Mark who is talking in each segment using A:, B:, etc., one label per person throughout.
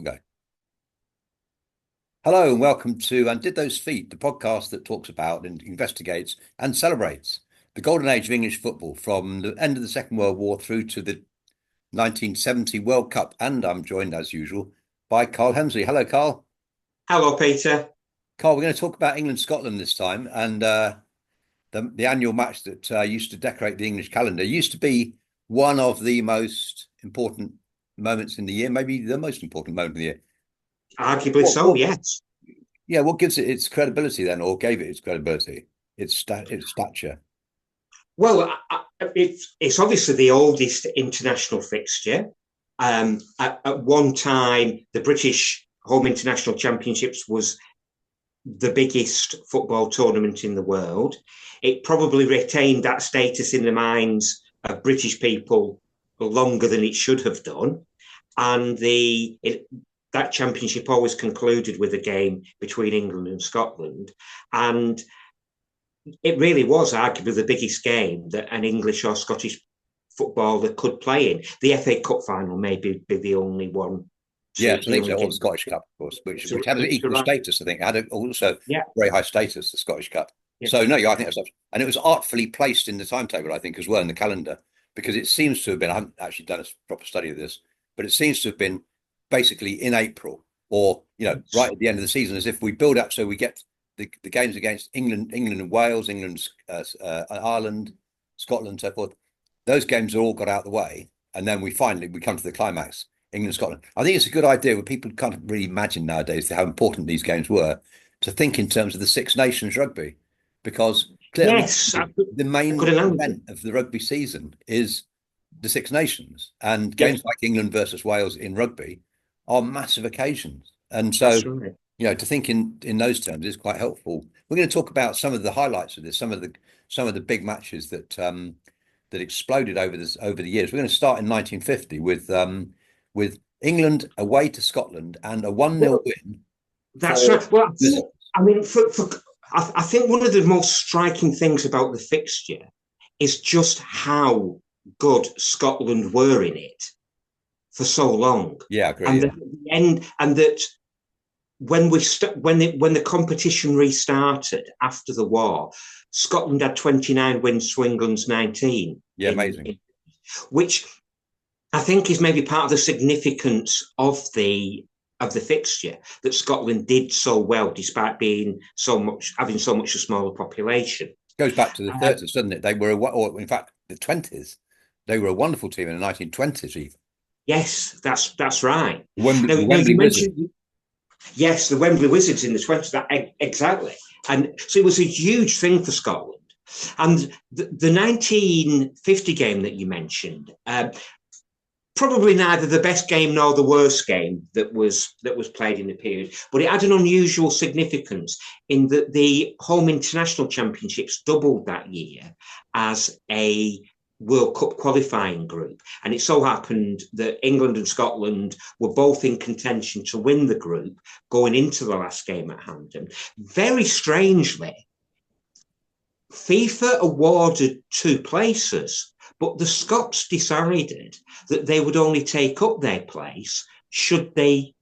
A: Go. Hello and welcome to And Did Those Feet, the podcast that talks about and investigates and celebrates the golden age of English football from the end of the Second World War through to the 1970 World Cup. And I'm joined, as usual, by Karl Hemsley. Hello, Karl.
B: Hello, Peter.
A: Karl, we're going to talk about England-Scotland this time, and the annual match that used to decorate the English calendar. It used to be one of the most important moments in the year, maybe the most important moment of the year.
B: Arguably
A: What,
B: so,
A: what
B: yes.
A: Yeah, what gives it its credibility then, or gave it its credibility, its stature?
B: Well, it's obviously the oldest international fixture. At one time, the British Home International Championships was the biggest football tournament in the world. It probably retained that status in the minds of British people longer than it should have done. And that championship always concluded with a game between England and Scotland. And it really was arguably the biggest game that an English or Scottish footballer could play in. The FA Cup final may be the only one
A: Yeah,
B: to
A: so they say, or the
B: get
A: Scottish Cup, of course, which
B: to,
A: had an
B: to
A: equal
B: right.
A: status. I think it had also
B: Yeah,
A: very high status, the Scottish Cup.
B: yeah.
A: So no, yeah, I think that's and it was artfully placed in the timetable, I think, as well in the calendar, because it seems to have been. I haven't actually done a proper study of this, but it seems to have been basically in April or right at the end of the season, as if we build up so we get the games against England and Wales, England, Ireland, Scotland, so forth. Those games are all got out of the way, and then we come to the climax. England, Scotland. I think it's a good idea when people can't really imagine nowadays how important these games were to think in terms of the Six Nations rugby, because clearly
B: Yes,
A: the
B: a good
A: main
B: analogy.
A: event of the rugby season is the Six Nations, and
B: Yes,
A: games like England versus Wales in rugby are massive occasions. And so,
B: that's right.
A: to think in those terms is quite helpful. We're going to talk about some of the highlights of this, some of the big matches that exploded over the years. We're going to start in 1950 with England away to Scotland and a 1-0
B: Well,
A: win
B: that's
A: for
B: right. Well,
A: visitors.
B: I mean, I think one of the most striking things about the fixture is just how good Scotland were in it for so long,
A: Yeah, I agree.
B: and
A: Yeah,
B: that at the end, and that when the competition restarted after the war, Scotland had 29 wins to England's 19
A: yeah, amazing.
B: which I think is maybe part of the significance of the fixture, that Scotland did so well despite being having so much a smaller population.
A: Goes back to the
B: Uh,
A: 30s, doesn't it? They were, or in fact, the 20s. They were a wonderful team in the 1920s, even.
B: yes, that's right.
A: The
B: Now
A: Wembley
B: you
A: Wizards.
B: mentioned, yes, the Wembley Wizards in the 20s. Exactly, and so it was a huge thing for Scotland. And the 1950 game that you mentioned, probably neither the best game nor the worst game that was played in the period, but it had an unusual significance in that the home international championships doubled that year as a World Cup qualifying group. And it so happened that England and Scotland were both in contention to win the group going into the last game at Hampden. Very strangely, FIFA awarded two places, but the Scots decided that they would only take up their place should they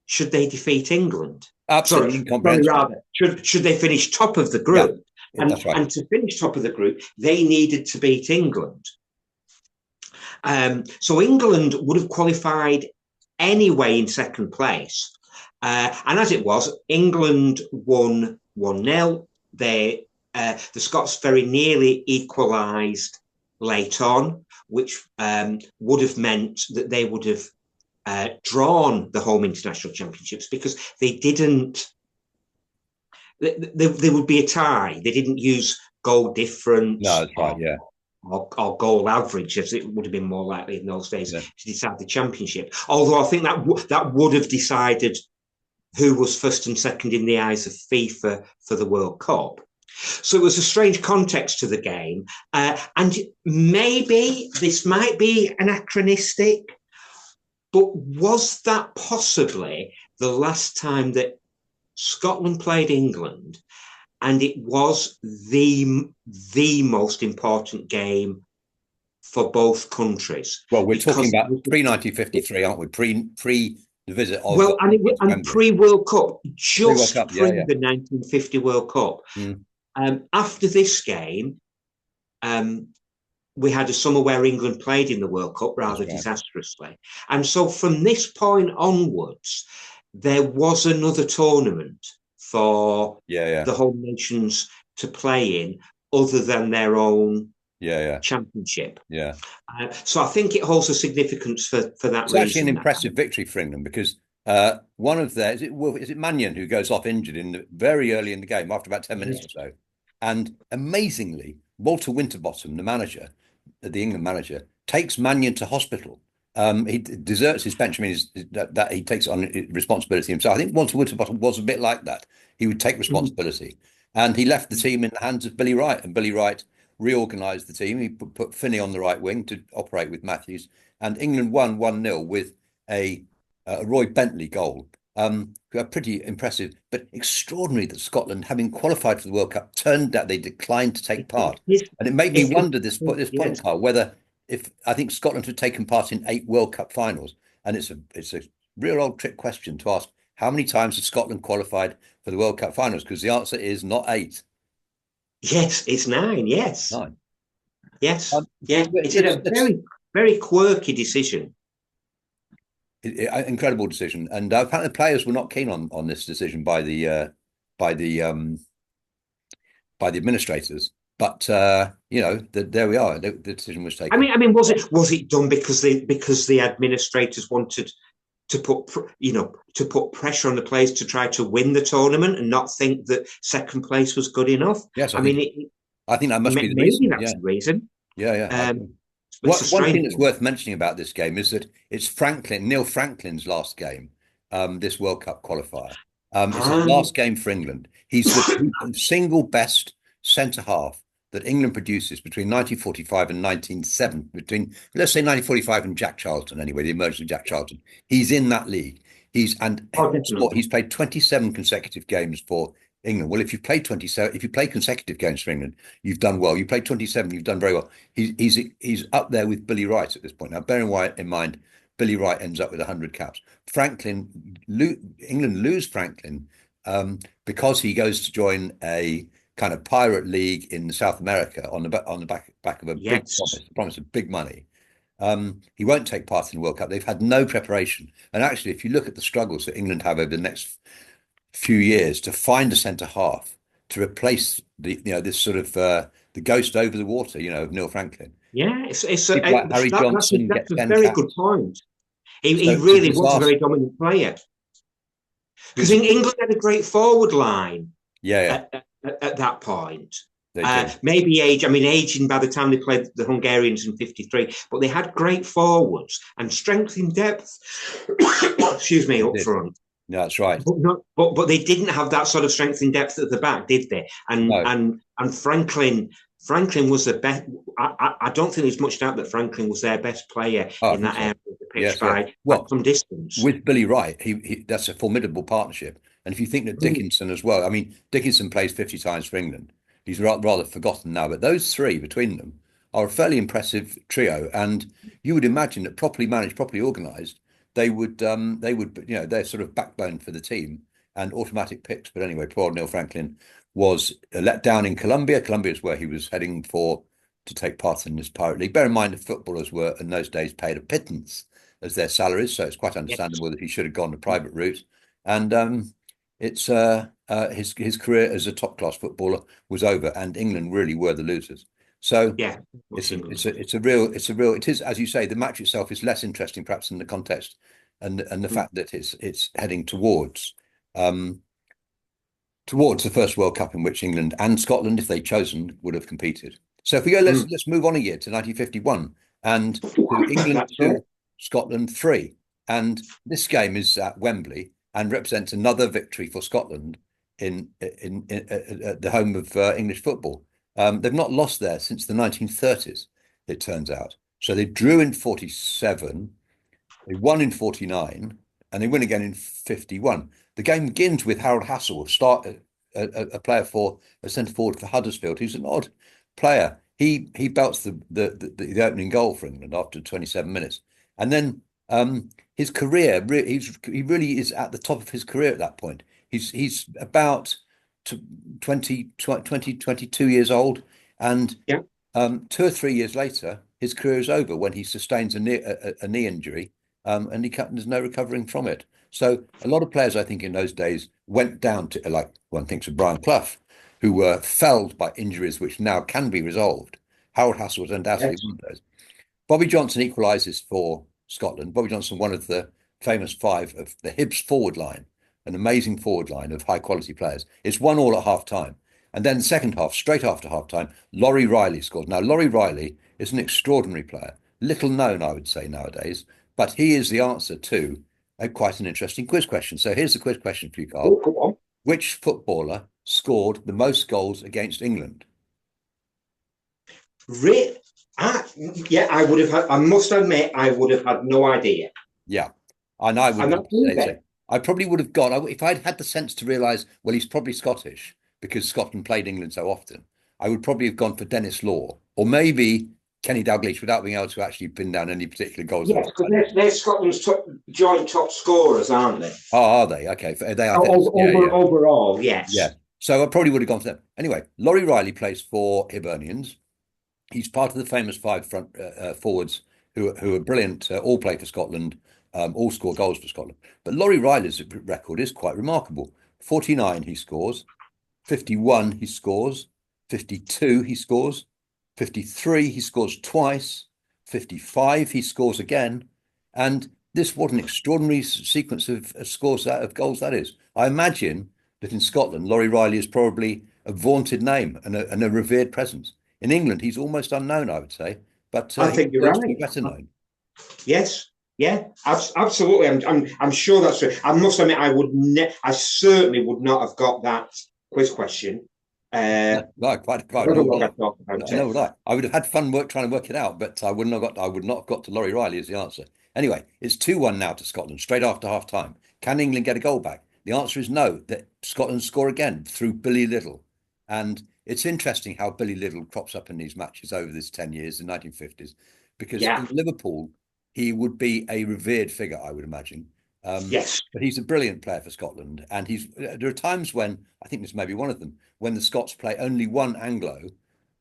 B: defeat England.
A: Absolutely
B: Sorry,
A: incomprehensible.
B: rather, should they finish top of the
A: Yeah,
B: group?
A: that's right.
B: And to finish top of the group, they needed to beat England. So England would have qualified anyway in second place. And as it was, England won 1-0. The Scots very nearly equalised late on, which would have meant that they would have drawn the home international championships, because they didn't. There would be a tie. They didn't use goal
A: No,
B: difference
A: that's right. Yeah,
B: or goal average, as it would have been more likely in those days,
A: yeah.
B: to decide the championship. Although I think that would have decided who was first and second in the eyes of FIFA for the World Cup. So it was a strange context to the game. And maybe this might be anachronistic, but was that possibly the last time that Scotland played England? And it was the most important game for both countries,
A: Well, we're talking
B: because
A: about pre 1953, aren't we? Pre the visit of
B: Well, and
A: Wembley.
B: pre-World Cup,
A: Pre-World
B: just
A: Cup, yeah,
B: pre
A: yeah.
B: the 1950 World Cup.
A: Mm,
B: After this game, um, we had a summer where England played in the World Cup rather
A: that's right.
B: disastrously. And so from this point onwards, there was another tournament for
A: Yeah, yeah,
B: the home nations to play in other than their own
A: yeah, yeah,
B: championship.
A: yeah.
B: So I think it holds a significance for that
A: It's actually an
B: reason.
A: impressive victory for England because one of their is it Mannion who goes off injured in very early in the game after about 10 minutes or so, and amazingly Walter Winterbottom, the manager, the England manager, takes Mannion to hospital. He deserts his bench. I mean, that he takes on responsibility himself. I think Walter Winterbottom was a bit like that. He would take responsibility, and he left the team in the hands of Billy Wright, and Billy Wright reorganised the team. He put Finney on the right wing to operate with Matthews, and England won 1-0 with a, a Roy Bentley goal. Pretty impressive, but extraordinary that Scotland, having qualified for the World Cup, turned out they declined to take part. And it made me wonder this
B: Yes.
A: point, Carl, whether if I think Scotland had taken part in 8 World Cup finals, and it's a real old trick question to ask how many times has Scotland qualified for the World Cup finals? Because the answer is not 8.
B: Yes, it's 9. Yes.
A: 9.
B: Yes.
A: So
B: Yeah. It is a very quirky decision.
A: incredible decision, and apparently the players were not keen on this decision by the by the administrators. But there we are. The decision was taken.
B: Was it done because the administrators wanted to put pressure on the players to try to win the tournament and not think that second place was good enough?
A: Yes, I think that must be the
B: Maybe
A: reason.
B: that's
A: Yeah,
B: the reason.
A: yeah, yeah.
B: It's a
A: One thing
B: strange
A: that's
B: one.
A: worth mentioning about this game is that it's Neil Franklin's last game, this World Cup qualifier. It's his
B: Ah,
A: last game for England. He's the single best centre half that England produces between 1945 and 1970. Let's say 1945 and Jack Charlton, anyway, the emergence of Jack Charlton. He's in that league. He's played 27 consecutive games for England. Well, if you've played 27, if you play consecutive games for England, you've done well. You played 27, you've done very well. He's up there with Billy Wright at this point. Now, bearing in mind, Billy Wright ends up with 100 caps. England lose Franklin because he goes to join a kind of pirate league in South America on the back of a big promise of big money. He won't take part in the World Cup. They've had no preparation. And actually, if you look at the struggles that England have over the next few years to find a centre half to replace this sort of the ghost over the water, of Neil Franklin.
B: yeah,
A: People like Harry Johnson
B: that's
A: get
B: a
A: 10
B: very
A: caps.
B: good point.
A: So
B: He
A: it's a
B: really was a
A: disaster.
B: very dominant player because England had a great forward line
A: Yeah,
B: at that point.
A: they did.
B: Maybe aging by the time they played the Hungarians in '53, but they had great forwards and strength in depth. Excuse me, up front.
A: No, that's right.
B: But they didn't have that sort of strength in depth at the back, did they? And Franklin was the best. I don't think there's much doubt that Franklin was their best player in that area of the pitch by some distance.
A: With Billy Wright, that's a formidable partnership. And if you think that Dickinson as well, I mean, Dickinson plays 50 times for England. He's rather forgotten now, but those three between them are a fairly impressive trio. And you would imagine that properly managed, properly organised, they would, they're sort of backbone for the team and automatic picks. But anyway, poor Neil Franklin was let down in Colombia. Colombia is where he was heading to take part in this pirate league. Bear in mind, the footballers were in those days paid a pittance as their salaries, so it's quite understandable that he should have gone the private route. And it's his career as a top class footballer was over, and England really were the losers. So
B: yeah,
A: it is, as you say, the match itself is less interesting perhaps than the context and the fact that it's heading towards the first World Cup in which England and Scotland, if they'd chosen, would have competed. So if we go, let's move on a year to 1951 and to England 2, Scotland 3. And this game is at Wembley and represents another victory for Scotland in the home of English football. They've not lost there since the 1930s, it turns out. So they drew in 47, they won in 49, and they win again in 51. The game begins with Harold Hassel, a player for a centre forward for Huddersfield, who's an odd player. He belts the opening goal for England after 27 minutes. And then His career, he really is at the top of his career at that point. He's about 22 years old, and
B: Yeah.
A: 2 or 3 years later, his career is over when he sustains a knee injury, and there's no recovering from it. So a lot of players, I think, in those days went down to, like one thinks of Brian Clough, who were felled by injuries which now can be resolved. Harold Hassel was undoubtedly
B: Yes.
A: one of those. Bobby Johnson equalises for Scotland. Bobby Johnson, one of the famous five of the Hibs forward line, an amazing forward line of high quality players. It's 1-1 at half time. And then the second half, straight after half time, Laurie Riley scores. Now, Laurie Riley is an extraordinary player, little known, I would say, nowadays, but he is the answer to quite an interesting quiz question. So here's the quiz question for you,
B: Oh,
A: Karl.
B: come on.
A: Which footballer scored the most goals against England?
B: Re- yeah, I would have had, I must admit, I would have had no idea.
A: Yeah, and I would
B: And
A: have
B: that's
A: to say
B: easy.
A: so. I probably would have gone if I'd had the sense to realise, well, he's probably Scottish because Scotland played England so often. I would probably have gone for Dennis Law or maybe Kenny Dalglish without being able to actually pin down any particular goals they've
B: Yes,
A: got.
B: because they're Scotland's joint top scorers, aren't they?
A: Oh, are they? Okay, they are. Yeah, yeah,
B: Overall,
A: yeah.
B: yes.
A: So I probably would have gone for them. Anyway, Laurie Riley plays for Hibernians. He's part of the famous five front forwards who are brilliant. All play for Scotland, all score goals for Scotland. But Laurie Riley's record is quite remarkable. 49 he scores, 51 he scores, 52 he scores, 53 he scores twice, 55 he scores again, and this what an extraordinary sequence of scores that of goals that is. I imagine that in Scotland, Laurie Riley is probably a vaunted name and a revered presence. In England, he's almost unknown, I would say, but
B: I
A: he
B: think you're
A: deserves to be
B: right.
A: better known.
B: Yes. Yeah, absolutely. I'm sure that's true. I must admit, I certainly would not have got that quiz question.
A: No, quite,
B: However
A: nor would
B: long I
A: I.
B: thought
A: No,
B: about
A: nor
B: it.
A: would I. I would have had fun trying to work it out, but I would not have got to Laurie Riley as the answer. Anyway, it's 2-1 now to Scotland, straight after half time. Can England get a goal back? The answer is no, that Scotland score again through Billy Little. And it's interesting how Billy Little crops up in these matches over this 10 years, the 1950s, because
B: Yeah.
A: in Liverpool, he would be a revered figure, I would imagine.
B: Yes.
A: But he's a brilliant player for Scotland. And there are times when, I think this may be one of them, when the Scots play only one Anglo,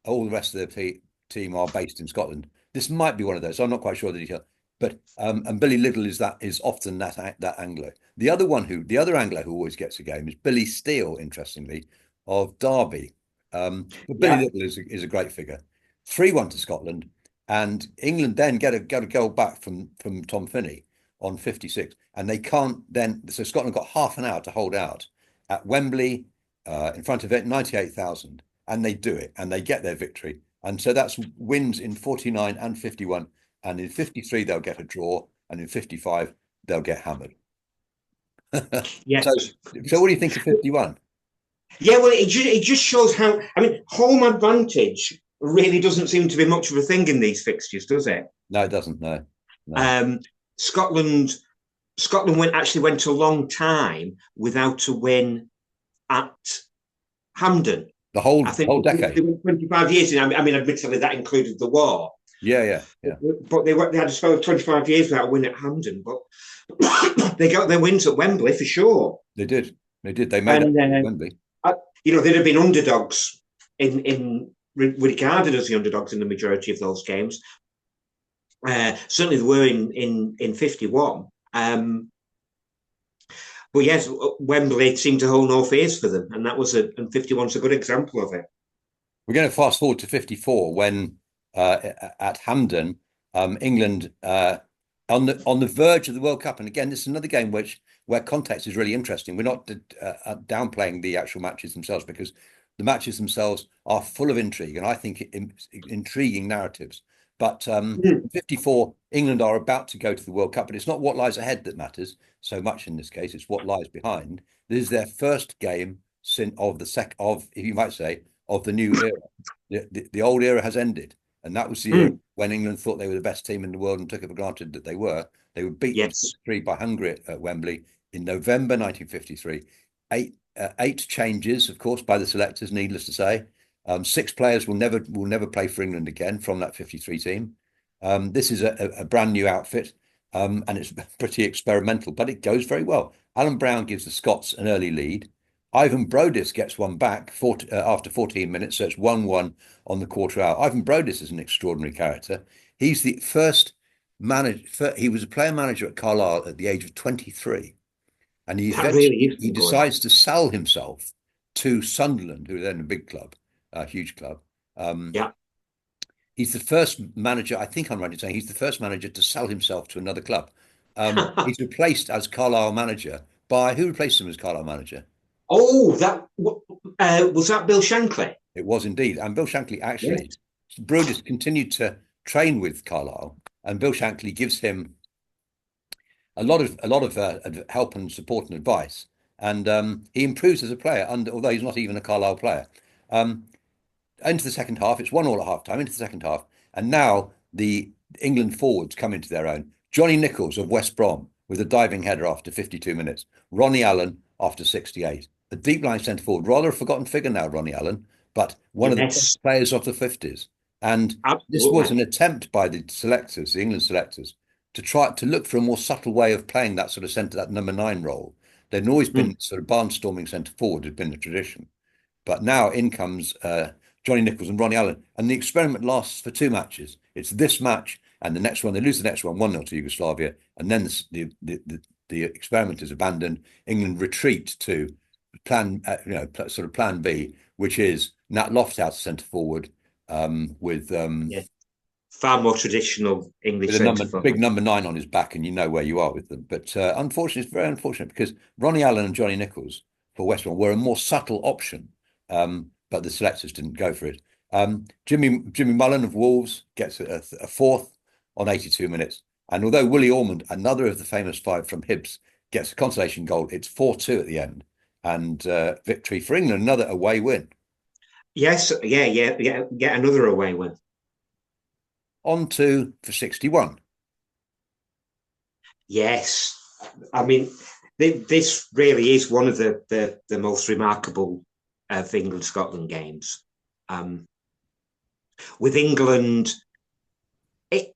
A: all the rest of the team are based in Scotland. This might be one of those. I'm not quite sure the detail, but and Billy Little is often that Anglo. The other Anglo who always gets a game is Billy Steele, interestingly, of Derby. But Billy
B: Yeah.
A: Little is a great figure. 3-1 to Scotland, and England then get a goal back from Tom Finney on 56, and they can't then. So Scotland got half an hour to hold out at Wembley in front of it, 98,000, and they do it and they get their victory. And so that's wins in 49 and 51. And in 53, they'll get a draw. And in 55, they'll get hammered.
B: Yes.
A: So, so what do you think of 51?
B: Yeah. Well, it just shows how. I mean, home advantage really doesn't seem to be much of a thing in these fixtures, does it?
A: No, it doesn't. No, no.
B: Um, Scotland Scotland went a long time without a win at Hampden. I
A: The
B: think
A: whole
B: they
A: decade.
B: went 25 years. I mean, admittedly, that included the war.
A: Yeah, yeah, yeah.
B: But they had a spell of 25 years without a win at Hampden. But they got their wins at Wembley for sure.
A: They did. They did. They made up
B: And,
A: for Wembley.
B: they'd have been underdogs regarded as the underdogs in the majority of those games. Certainly they were in 51. But yes, Wembley seemed to hold no fears for them, and and 51's a good example of it.
A: We're going to fast forward to 54 when at Hampden, England on the verge of the World Cup. And again, this is another game where context is really interesting. We're not downplaying the actual matches themselves because the matches themselves are full of intrigue and I think intriguing narratives. But 54, England are about to go to the World Cup, but it's not what lies ahead that matters so much in this case. It's what lies behind. This is their first game of if you might say, of the new era. The old era has ended. And that was the era when England thought they were the best team in the world and took it for granted that they were. They were beaten
B: Yes.
A: 3 by Hungary at Wembley in November 1953. Eight changes, of course, by the selectors, needless to say. 6 players will never play for England again from that 53 team. This is a brand new outfit. and it's pretty experimental, but it goes very well. Alan Brown gives the Scots an early lead. Ivan Brodis gets one back after 14 minutes, so it's 1-1 on the quarter hour. Ivan Brodis is an extraordinary character. He's the first manager. He was a player manager at Carlisle at the age of 23, and
B: That really is
A: he
B: good.
A: decides to sell himself to Sunderland, who are then a big club, a huge club.
B: Yeah.
A: He's the first manager, I think I'm right in saying he's the first manager to sell himself to another club. He's replaced as Carlisle manager by who replaced him as Carlisle manager?
B: Oh, that was that Bill Shankly?
A: It was indeed. And Bill Shankly
B: Yes.
A: actually, Brodus continued to train with Carlisle, and Bill Shankly gives him a lot of help and support and advice. And he improves as a player, although he's not even a Carlisle player. Um, into the second half. It's 1-1 at half time into the second half. And now the England forwards come into their own. Johnny Nichols of West Brom with a diving header after 52 minutes. Ronnie Allen after 68. A deep line centre forward, rather a forgotten figure now, Ronnie Allen, but one of the
B: Yes.
A: best players of the 50s. And this was
B: Absolutely.
A: an attempt by the selectors, the England selectors, to try to look for a more subtle way of playing that sort of centre, that number 9 role. There'd always
B: Mm.
A: been sort of barnstorming centre forward had been the tradition. But now in comes Johnny Nichols and Ronnie Allen, and the experiment lasts for 2 matches. It's this match and the next one. They lose the next one, 1-0 to Yugoslavia, and then the experiment is abandoned. England retreat to sort of plan B, which is Nat Lofthouse centre forward with
B: Yeah. Far more traditional English
A: with a
B: centre
A: big
B: forward.
A: number 9 on his back, and you know where you are with them. But unfortunately, it's very unfortunate because Ronnie Allen and Johnny Nichols for West Brom were a more subtle option, but the selectors didn't go for it. Jimmy Mullen of Wolves gets a fourth on 82 minutes, and although Willie Ormond, another of the famous five from Hibs, gets a consolation goal, it's 4-2 at the end, and victory for England, another away win.
B: Yes, yeah. Get another away win.
A: On to for 61.
B: Yes, I mean this really is one of the most remarkable of England Scotland games. With England, it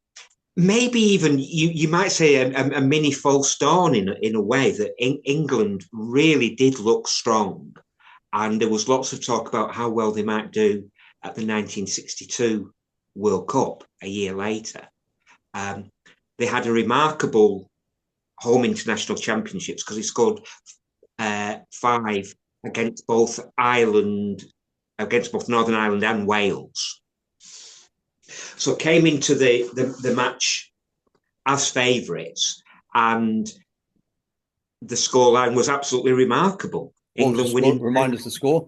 B: maybe even you might say a mini false dawn in a way that England really did look strong, and there was lots of talk about how well they might do at the 1962 World Cup a year later. Um, they had a remarkable home international championships because he scored 5 against both Northern Ireland and Wales. So came into the match as favourites, and the scoreline was absolutely remarkable.
A: What was the
B: England
A: score?
B: winning.
A: Remind us the score.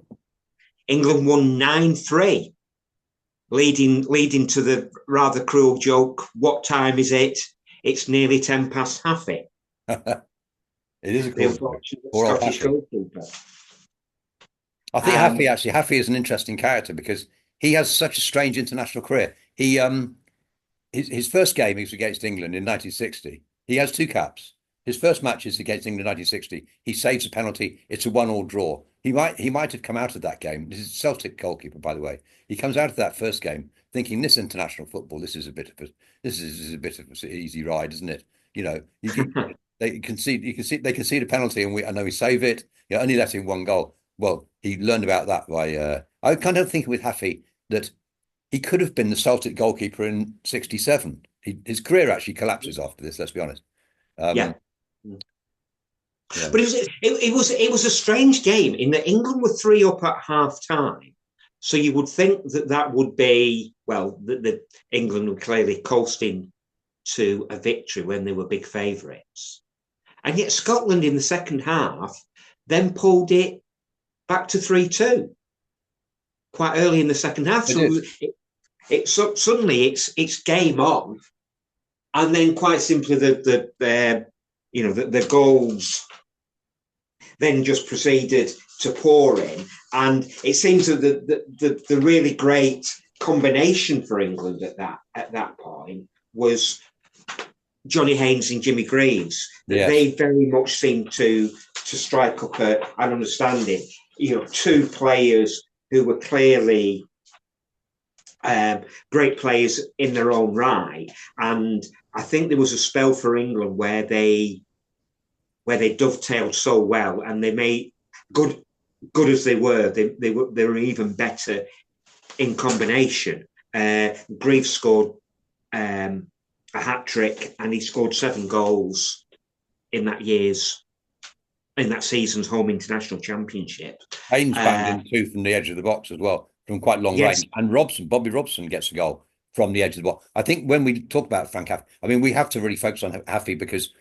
B: England won 9-3, leading to the rather cruel joke. What time is it? It's nearly 10 past half it.
A: It is a
B: The
A: cruel joke.
B: unfortunate
A: Poor old
B: Scottish
A: Happy.
B: goalkeeper.
A: I think Happy is an interesting character because he has such a strange international career. His first game was against England in 1960. He has 2 caps. His first match is against England in 1960. He saves a penalty. It's a 1-1 draw. He might have come out of that game. This is Celtic goalkeeper, by the way. He comes out of that first game thinking this international football. This is a bit of an easy ride, isn't it? You know, they concede a penalty, and know we save it. Only let in 1 goal. Well, he learned about that by. I kind of think with Haffey that he could have been the Celtic goalkeeper in '67. His career actually collapses after this. Let's be honest.
B: Yeah.
A: Yeah.
B: But it was a strange game in that England were 3 up at half time. So you would think that would be, well, the England were clearly coasting to a victory when they were big favourites. And yet Scotland in the second half then pulled it back to 3-2 quite early in the second half. So suddenly it's game on, and then quite simply the goals then just proceeded to pour in, and it seems that the really great combination for England at that point was Johnny Haynes and Jimmy Greaves. That
A: Yes.
B: they very much seemed to strike up an understanding. 2 players who were clearly great players in their own right, and I think there was a spell for England where they dovetailed so well, and they made good as they were, they were even better in combination. Greaves scored a hat trick, and he scored 7 goals in that season's home international championship.
A: Haynes banged in 2 from the edge of the box as well, from quite long
B: Yes,
A: range. And Bobby Robson gets a goal from the edge of the box. I think when we talk about Frank Haffey, I mean, we have to really focus on Haffey because,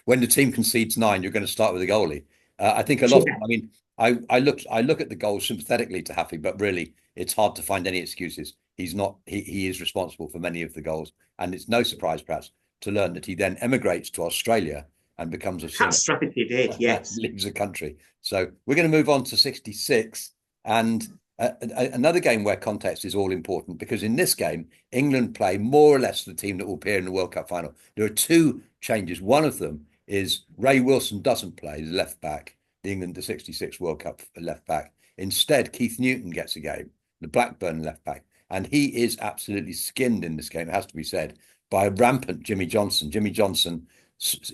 A: when the team concedes 9, you're going to start with a goalie. I think a lot.
B: yeah.
A: I mean, I look at the goals sympathetically to Haffey, but really, it's hard to find any excuses. He's not. He is responsible for many of the goals, and it's no surprise, perhaps, to learn that he then emigrates to Australia and becomes a singer.
B: That's right, he did. Yes.
A: Leaves the country. So we're going to move on to 66, and another game where context is all important, because in this game, England play more or less the team that will appear in the World Cup final. There are 2 changes. One of them is Ray Wilson doesn't play the left back, the 66 World Cup left back. Instead, Keith Newton gets a game, the Blackburn left back, and he is absolutely skinned in this game, it has to be said, by a rampant Jimmy Johnson. Jimmy Johnson,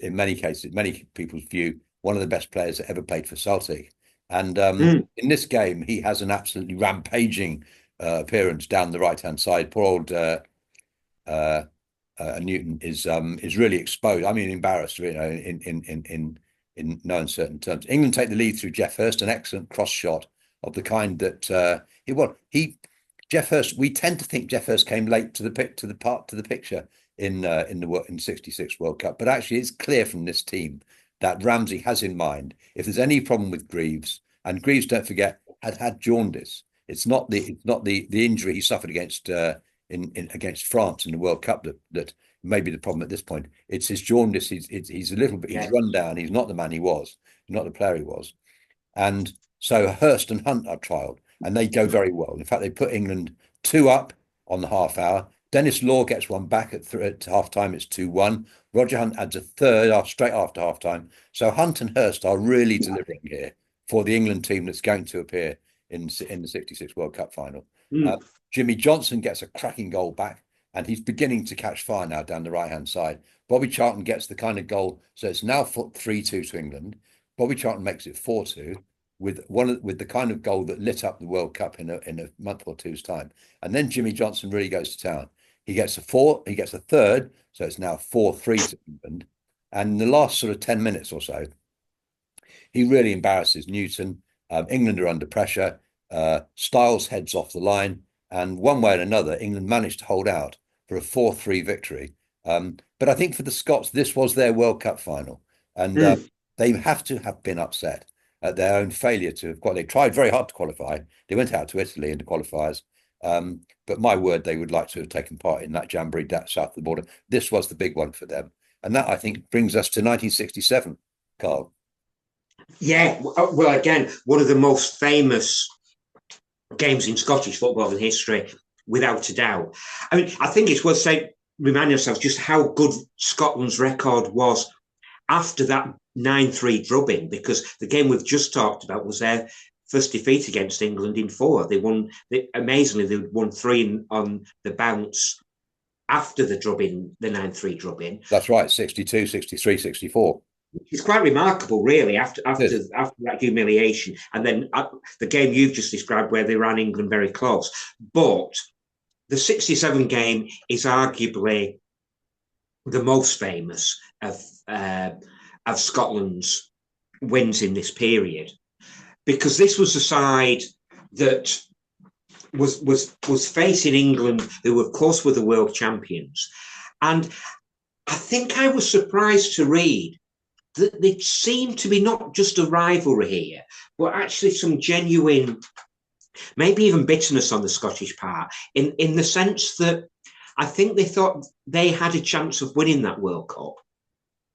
A: in many cases, many people's view, one of the best players that ever played for Celtic. And in this game, he has an absolutely rampaging appearance down the right-hand side. Poor old Newton is really exposed. I mean, embarrassed, in no uncertain terms. England take the lead through Jeff Hurst, an excellent cross shot of the kind that Jeff Hurst. We tend to think Jeff Hurst came late to the picture in 66 World Cup, but actually it's clear from this team that Ramsey has in mind, if there's any problem with Greaves, and Greaves, don't forget, had jaundice. It's not the injury he suffered against against France in the World Cup that may be the problem at this point. It's his jaundice. He's a little bit, he's run down. He's not the man he was, not the player he was. And so Hurst and Hunt are trialled, and they go very well. In fact, they put England 2 up on the half hour. Dennis Law gets one back at half time. It's 2-1. Roger Hunt adds a third straight after half time. So Hunt and Hurst are really delivering here for the England team that's going to appear in the 66 World Cup final. Jimmy Johnson gets a cracking goal back, and he's beginning to catch fire now down the right-hand side. Bobby Charlton gets the kind of goal, so it's now 3-2 to England. Bobby Charlton makes it 4-2 with the kind of goal that lit up the World Cup in a month or two's time. And then Jimmy Johnson really goes to town. He gets a third, so it's now 4-3 to England. And in the last sort of 10 minutes or so, he really embarrasses Newton. England are under pressure. Styles heads off the line. And one way or another, England managed to hold out for a 4-3 victory. But I think for the Scots, this was their World Cup final. And they have to have been upset at their own failure to qualify. They tried very hard to qualify. They went out to Italy in the qualifiers. But my word, they would like to have taken part in that jamboree south of the border. This was the big one for them. And that, I think, brings us to 1967, Karl.
B: Yeah, well, again, one of the most famous games in Scottish football in history, without a doubt. I mean, I think it's worth saying, reminding ourselves just how good Scotland's record was after that 9-3 drubbing, because the game we've just talked about was their first defeat against England in 4. Amazingly, they won 3 on the bounce after the 9-3 drubbing.
A: That's right, 62, 63, 64.
B: It's quite remarkable, really, after that humiliation. And then the game you've just described where they ran England very close. But the 67 game is arguably the most famous of Scotland's wins in this period, because this was a side that was facing England, who of course were the world champions. And I think I was surprised to read that there seemed to be not just a rivalry here, but actually some genuine, maybe even bitterness on the Scottish part, in the sense that I think they thought they had a chance of winning that World Cup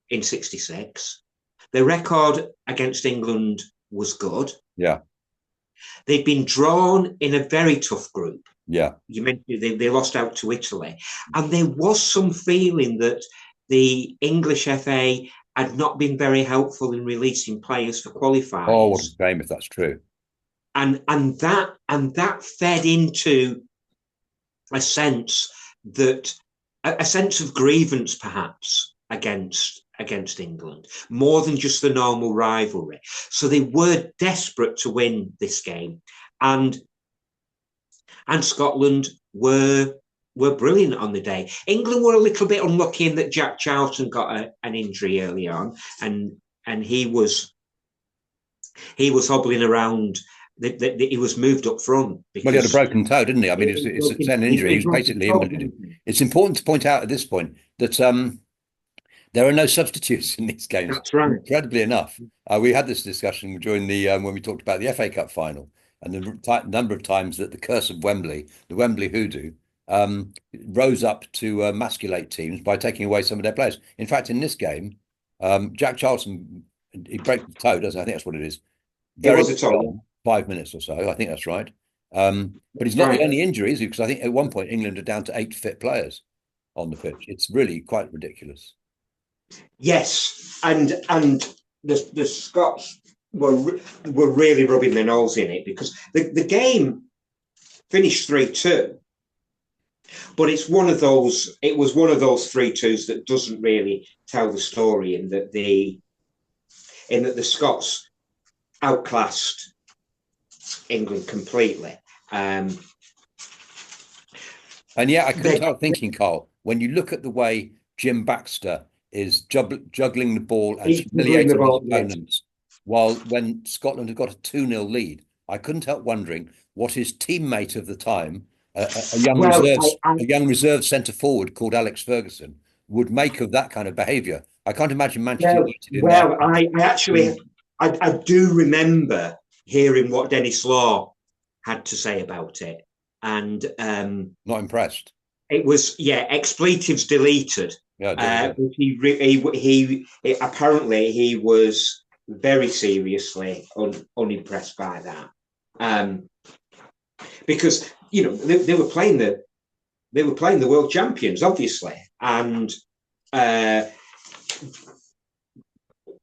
B: in 66. Their record against England was good.
A: Yeah.
B: They'd been drawn in a very tough group.
A: Yeah.
B: You mentioned they lost out to Italy. And there was some feeling that the English FA had not been very helpful in releasing players for qualifiers.
A: Oh, what a shame if that's true.
B: And that fed into a sense that a sense of grievance, perhaps, against England, more than just the normal rivalry. So they were desperate to win this game, and Scotland were brilliant on the day. England were a little bit unlucky in that Jack Charlton got an injury early on, and he was hobbling around. He was moved up front
A: Well, he had a
B: because
A: broken toe, didn't he? I mean, it's an injury. He was basically invalid. It's important to point out at this point that there are no substitutes in these games.
B: that's right.
A: Incredibly enough, we had this discussion during the when we talked about the FA Cup final and the number of times that the curse of Wembley, the Wembley hoodoo, rose up to emasculate teams by taking away some of their players. In fact, in this game, Jack Charlton, he broke the toe, doesn't he? I think that's what it is.
B: It
A: Very
B: was a toe.
A: 5 minutes or so. I think that's right. But he's not
B: Right.
A: the only injury, is he? Because I think at one point England are down to 8 fit players on the pitch. It's really quite ridiculous.
B: Yes, and the Scots were really rubbing their nose in it because the game finished 3-2, but it was one of those 3-2s that doesn't really tell the story in that the Scots outclassed England completely.
A: And yet I couldn't help thinking, Karl, when you look at the way Jim Baxter is juggling the ball and humiliating his opponents, while when Scotland had got a 2-0 lead, I couldn't help wondering what his teammate of the time, a young reserve centre forward called Alex Ferguson, would make of that kind of behaviour. I can't imagine Manchester United in
B: well, I actually I do remember hearing what Dennis Law had to say about it, and
A: not impressed.
B: It was expletives deleted.
A: Yeah,
B: he apparently he was very seriously unimpressed by that, because they were playing the world champions, obviously, and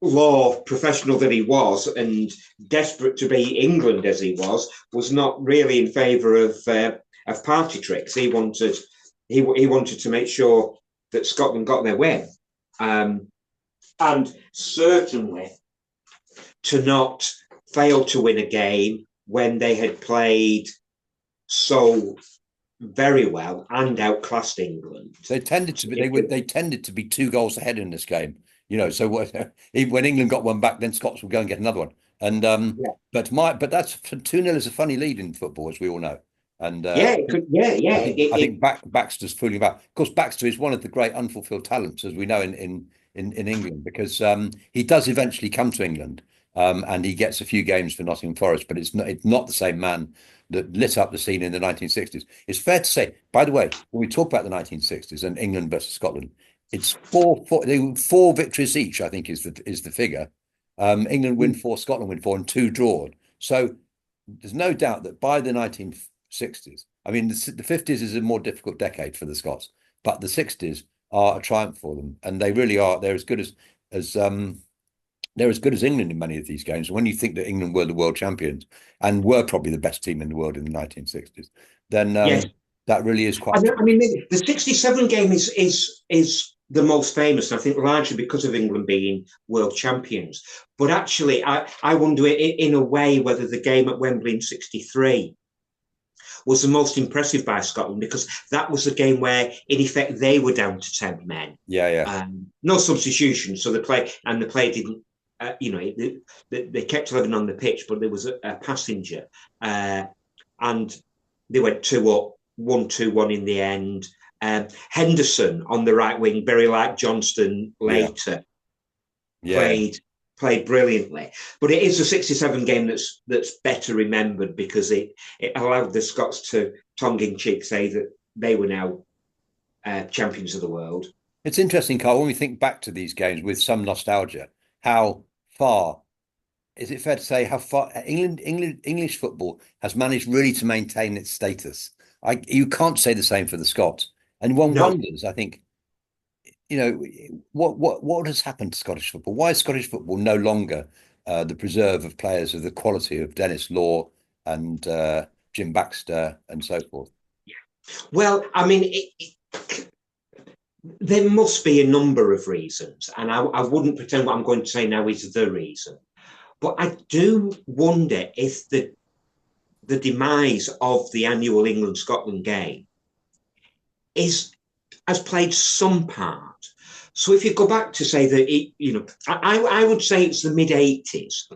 B: Law, professional that he was, and desperate to beat England as he was not really in favour of party tricks. He wanted to make sure that Scotland got their win, and certainly to not fail to win a game when they had played so very well and outclassed England.
A: They tended to be. They tended to be 2 goals ahead in this game. So when England got one back, then Scots would go and get another one. And but that's 2-0 is a funny lead in football, as we all know. And
B: I
A: think Baxter's fooling about. Of course, Baxter is one of the great unfulfilled talents, as we know in England, because he does eventually come to England, and he gets a few games for Nottingham Forest, but it's not the same man that lit up the scene in the 1960s. It's fair to say, by the way, when we talk about the 1960s and England versus Scotland, it's four victories each, I think, is the figure. England win 4, Scotland win 4, and 2 drawn. So there's no doubt that by the 1960s, I mean, the 50s is a more difficult decade for the Scots, but the 60s are a triumph for them, and they really are. They're as good as they're as good as England in many of these games. When you think that England were the world champions and were probably the best team in the world in the 1960s, then that really is quite.
B: I mean, the 67 game is the most famous, I think, largely because of England being world champions. But actually, I wonder in a way whether the game at Wembley in 63 was the most impressive by Scotland, because that was the game where, in effect, they were down to 10 men. No substitution, so the play didn't. They kept 11 on the pitch, but there was a passenger, and they went 2 up, 1-2-1 in the end. Henderson on the right wing, very like Johnston later, played brilliantly. But it is a 67 game that's better remembered because it allowed the Scots to tongue-in-cheek say that they were now champions of the world.
A: It's interesting, Karl, when we think back to these games with some nostalgia, how far, is it fair to say, how far English football has managed really to maintain its status? You can't say the same for the Scots. And one wonders, I think, what has happened to Scottish football? Why is Scottish football no longer the preserve of players of the quality of Dennis Law and Jim Baxter and so forth?
B: Well, I mean, There must be a number of reasons, and I wouldn't pretend what I'm going to say now is the reason. But I do wonder if the demise of the annual England Scotland game is has played some part. So if you go back to say that I would say it's the mid-80s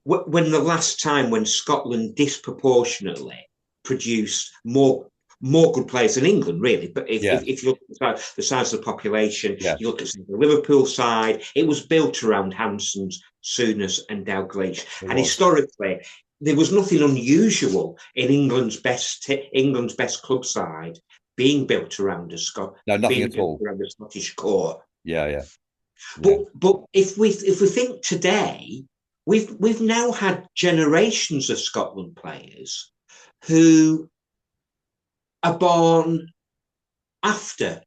B: when the last time when Scotland disproportionately produced more good players than England, really. But if you look at the size of the population, you look at the Liverpool side, it was built around Hanson's, Souness, and Dalglish. And historically, there was nothing unusual in England's best club side being built around
A: nothing at all
B: around the Scottish core.
A: Yeah.
B: But if we think today, we've now had generations of Scotland players who are born after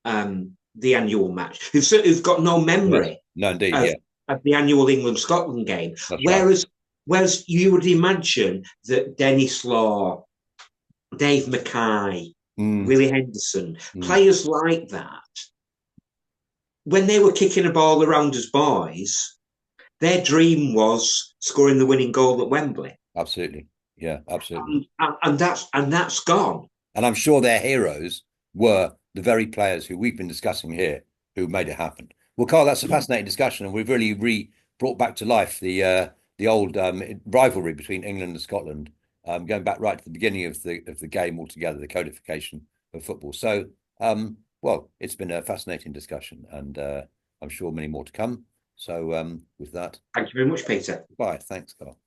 B: the annual match, who've got no memory
A: of
B: the annual England Scotland game.
A: That's
B: whereas you would imagine that Dennis Law, Dave Mackay, Willie Henderson, players like that, when they were kicking a ball around as boys, their dream was scoring the winning goal at Wembley.
A: Absolutely. Yeah, absolutely.
B: And that's gone.
A: And I'm sure their heroes were the very players who we've been discussing here who made it happen. Well, Karl, that's a fascinating discussion, and we've really brought back to life the old rivalry between England and Scotland, going back right to the beginning of the game altogether, the codification of football. So, well, it's been a fascinating discussion, and I'm sure many more to come. So, with that,
B: thank you very much, Peter.
A: Bye. Thanks, Karl.